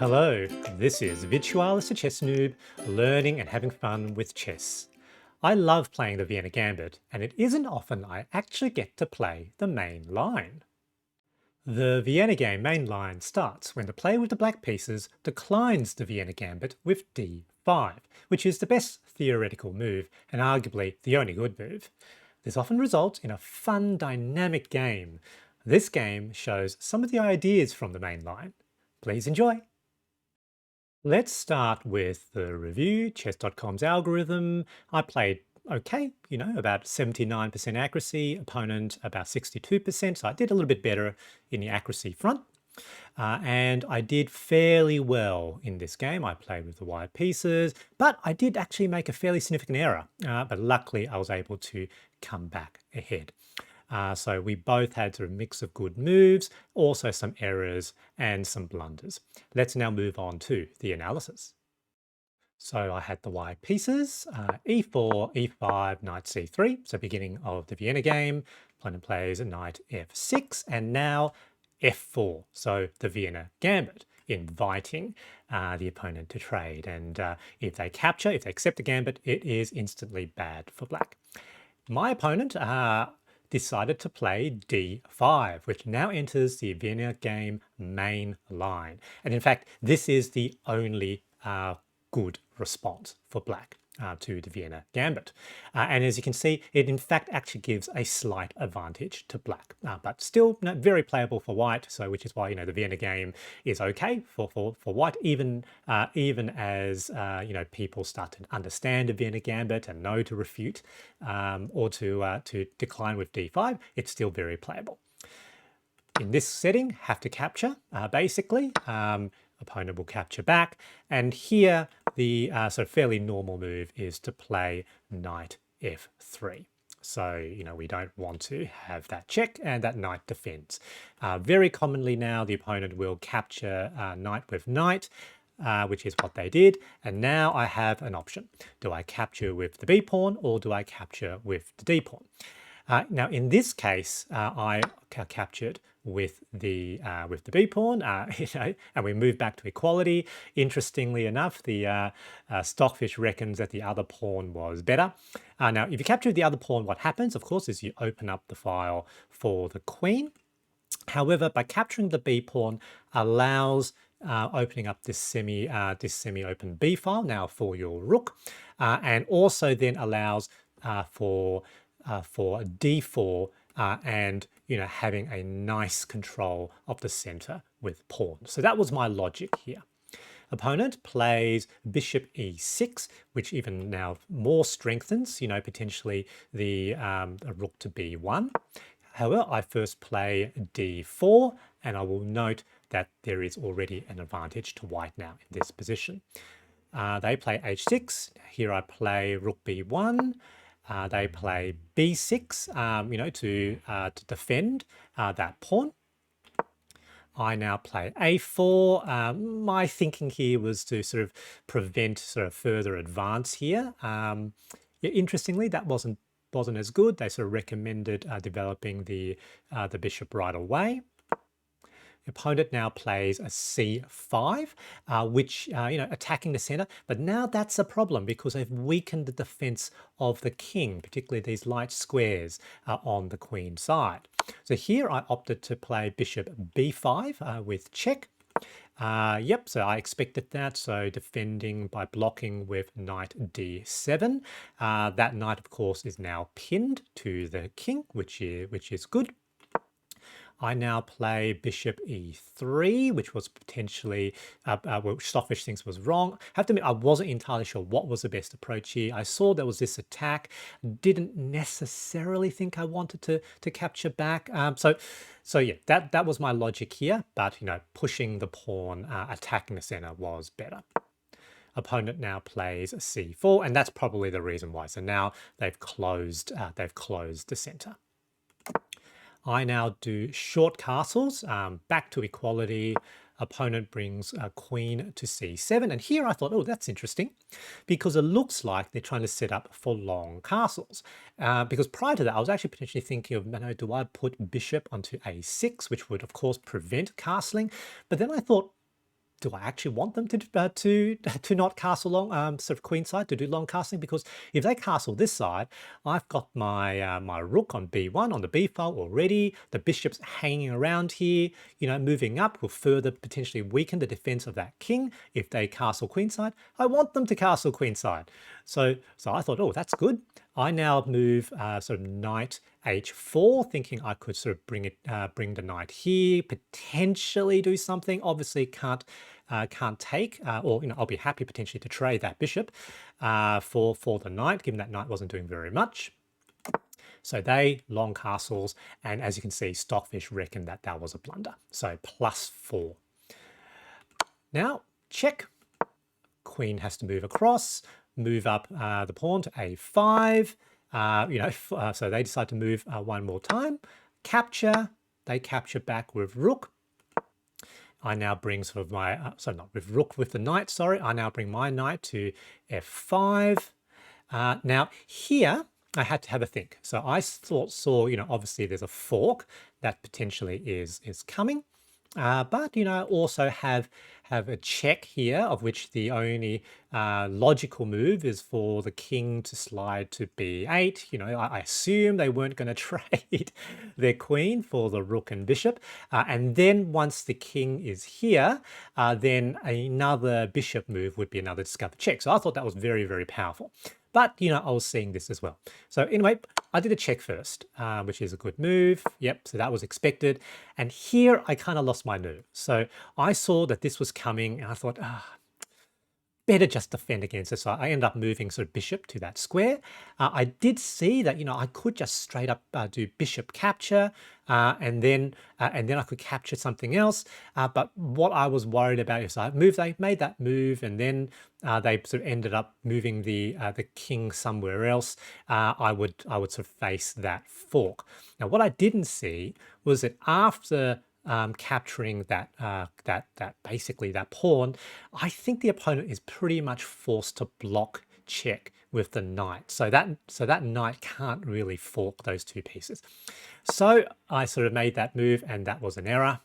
Hello, this is Virtualis the Chess Noob, learning and having fun with chess. I love playing the Vienna Gambit, and it isn't often I actually get to play the main line. The Vienna Game Main Line starts when the player with the black pieces declines the Vienna Gambit with d5, which is the best theoretical move and arguably the only good move. This often results in a fun, dynamic game. This game shows some of the ideas from the main line. Please enjoy! Let's start with the review, chess.com's algorithm. I played okay, about 79% accuracy, opponent about 62%, so I did a little bit better in the accuracy front. And I did fairly well in this game. I played with the white pieces, but I did actually make a fairly significant error. But luckily, I was able to come back ahead. So we both had sort of a mix of good moves, also some errors and some blunders. Let's now move on to the analysis. So I had the white pieces, e4, e5, knight c3, so beginning of the Vienna game. Opponent plays knight f6, and now f4, so the Vienna Gambit, inviting the opponent to trade. And if they accept the gambit, it is instantly bad for black. My opponent decided to play d5, which now enters the Vienna Game Main Line. And in fact, this is the only good response for black to the Vienna Gambit. And as you can see, it in fact actually gives a slight advantage to black, but still very playable for white. So which is why the Vienna game is okay for white, even as people start to understand the Vienna Gambit and know to refute or to decline with d5. It's still very playable. In this setting, have to capture basically. Opponent will capture back, and here the sort of fairly normal move is to play knight f3. So, we don't want to have that check, and that knight defends. Very commonly now, the opponent will capture knight with knight, which is what they did. And now I have an option. Do I capture with the b pawn, or do I capture with the d pawn? Now, in this case, I captured with the b pawn, and we move back to equality. Interestingly enough, the Stockfish reckons that the other pawn was better. Now, if you capture the other pawn, what happens, of course, is you open up the file for the queen. However, by capturing the b pawn allows opening up this semi-open b file now for your rook, and also then allows for d4 and having a nice control of the center with pawn. So that was my logic here. Opponent plays bishop e6, which even now more strengthens potentially the rook to b1. However, I first play d4, and I will note that there is already an advantage to white now in this position. They play h6. Here I play rook b1. They play b6, to defend that pawn. I now play a4. My thinking here was to sort of prevent further advance here. Interestingly, that wasn't as good. They sort of recommended developing the bishop right away. Opponent now plays a c5, which, attacking the center. But now that's a problem because they've weakened the defense of the king, particularly these light squares on the queen side. So here I opted to play bishop b5 with check. So I expected that. So defending by blocking with knight d7. That knight, of course, is now pinned to the king, which is good. I now play bishop e3, which was potentially, which Stockfish thinks was wrong. I have to admit, I wasn't entirely sure what was the best approach here. I saw there was this attack, didn't necessarily think I wanted to capture back. So yeah, that was my logic here, but pushing the pawn, attacking the center was better. Opponent now plays c4, and that's probably the reason why. So now they've closed the center. I now do short castles, back to equality. Opponent brings queen to c7. And here I thought, oh, that's interesting, because it looks like they're trying to set up for long castles. Because prior to that, I was actually potentially thinking of, do I put bishop onto a6, which would, of course, prevent castling? But then I thought, do I actually want them to not castle long, sort of queenside, to do long castling? Because if they castle this side, I've got my my rook on b1 on the b file already. The bishop's hanging around here. You know, moving up will further potentially weaken the defense of that king if they castle queenside. I want them to castle queenside. So I thought, oh, that's good. I now move sort of knight h4, thinking I could sort of bring the knight here, potentially do something. Obviously, can't take, or I'll be happy potentially to trade that bishop for the knight, given that knight wasn't doing very much. So they long castles, and as you can see, Stockfish reckoned that that was a blunder. So +4. Now check. Queen has to move across, move up the pawn to a5. So they decide to move one more time. Capture. They capture back with rook. I now bring sort of my, not with rook, with the knight, sorry. I now bring my knight to f5. Now here, I had to have a think. So I saw, obviously there's a fork that potentially is coming. But also have a check here, of which the only logical move is for the king to slide to b8. I assume they weren't going to trade their queen for the rook and bishop. And then once the king is here, then another bishop move would be another discovered check. So I thought that was very, very powerful. But, I was seeing this as well. So anyway, I did a check first, which is a good move. Yep, so that was expected. And here I kind of lost my nerve. So I saw that this was coming and I thought, better just defend against it. So I ended up moving sort of bishop to that square. I did see that, I could just straight up do bishop capture and then I could capture something else. But what I was worried about is they made that move and then they sort of ended up moving the king somewhere else. I would sort of face that fork. Now, what I didn't see was that after capturing that basically that pawn, I think the opponent is pretty much forced to block check with the knight. So that knight can't really fork those two pieces. So I sort of made that move and that was an error.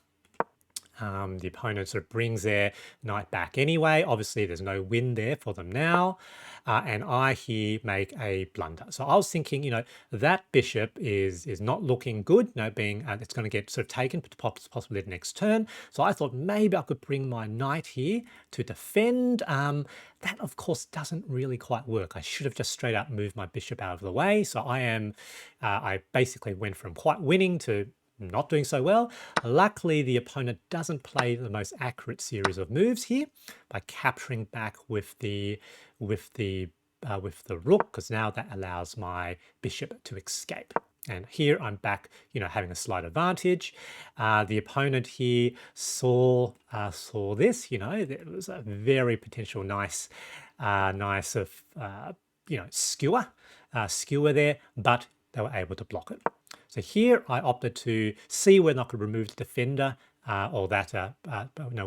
The opponent sort of brings their knight back anyway. Obviously, there's no win there for them now. And I here make a blunder. So I was thinking, that bishop is not looking good, it's going to get sort of taken possibly the next turn. So I thought maybe I could bring my knight here to defend. That, of course, doesn't really quite work. I should have just straight up moved my bishop out of the way. So I basically went from quite winning to not doing so well. Luckily, the opponent doesn't play the most accurate series of moves here by capturing back with the rook, because now that allows my bishop to escape. And here I'm back, having a slight advantage. The opponent here saw this. There was a very potential nice skewer there, but they were able to block it. So here I opted to see whether I could remove the defender or that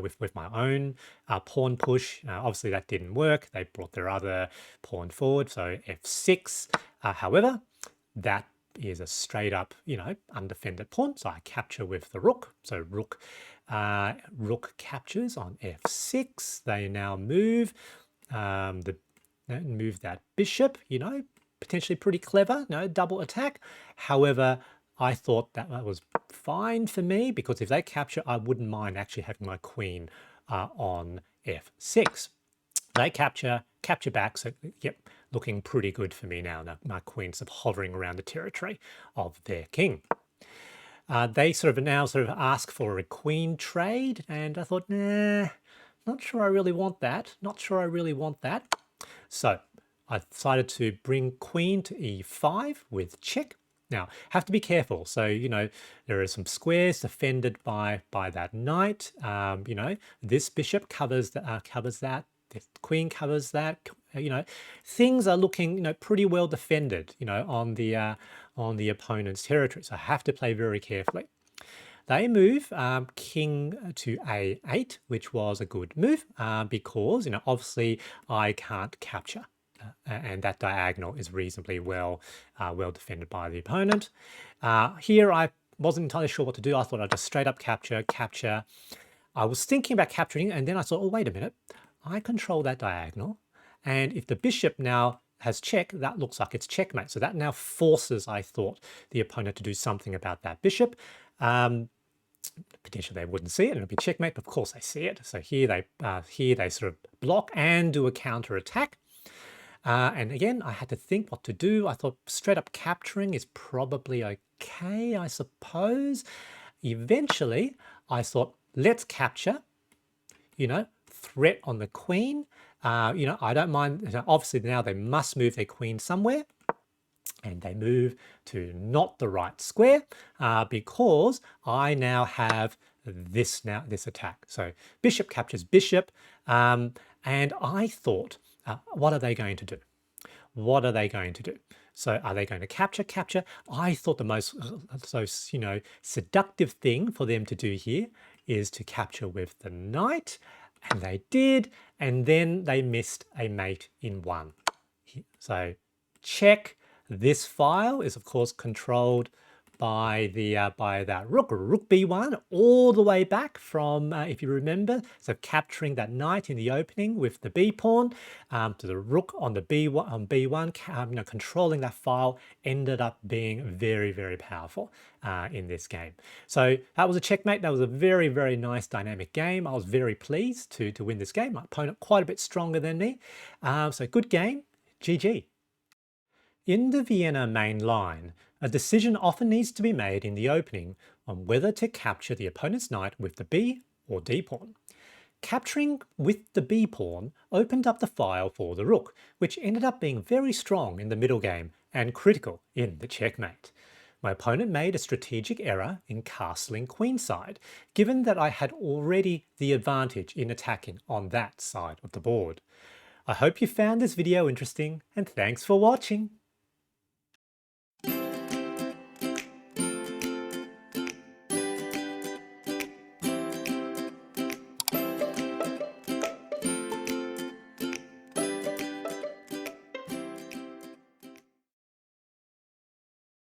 with my own pawn push. Obviously that didn't work. They brought their other pawn forward, so f6. However, that is a straight up, undefended pawn. So I capture with the rook. So rook captures on f6. They now move move that bishop. Potentially pretty clever, double attack. However, I thought that was fine for me because if they capture, I wouldn't mind actually having my queen on f6. They capture back, so yep, looking pretty good for me now. My queen's sort of hovering around the territory of their king. They now ask for a queen trade, and I thought, nah, not sure I really want that. So I decided to bring queen to e5 with check. Now, have to be careful. So, there are some squares defended by that knight. This bishop covers that. The queen covers that. Things are looking, pretty well defended, on the opponent's territory. So I have to play very carefully. They move king to a8, which was a good move because, obviously I can't capture. And that diagonal is reasonably well defended by the opponent. Here I wasn't entirely sure what to do. I thought I'd just straight up capture. I was thinking about capturing, and then I thought, oh, wait a minute, I control that diagonal. And if the bishop now has check, that looks like it's checkmate. So that now forces, I thought, the opponent to do something about that bishop. Potentially they wouldn't see it, and it'll be checkmate, but of course they see it. So here they sort of block and do a counter attack. And again, I had to think what to do. I thought straight up capturing is probably okay, I suppose. Eventually, I thought, let's capture, threat on the queen. I don't mind. Obviously, now they must move their queen somewhere. And they move to not the right square because I now have this attack. So bishop captures bishop. And I thought, what are they going to do? What are they going to do? So are they going to capture? I thought the most seductive thing for them to do here is to capture with the knight, and they did, and then they missed a mate in one. So check. This file is of course controlled by that rook b1 all the way back from, if you remember, so capturing that knight in the opening with the b pawn to the rook on the b1, controlling that file ended up being very, very powerful in this game. So that was a checkmate. That was a very, very nice dynamic game. I was very pleased to win this game. My opponent quite a bit stronger than me. So good game. GG. In the Vienna Main Line, a decision often needs to be made in the opening on whether to capture the opponent's knight with the b or d pawn. Capturing with the b pawn opened up the file for the rook, which ended up being very strong in the middle game and critical in the checkmate. My opponent made a strategic error in castling queenside, given that I had already the advantage in attacking on that side of the board. I hope you found this video interesting, and thanks for watching.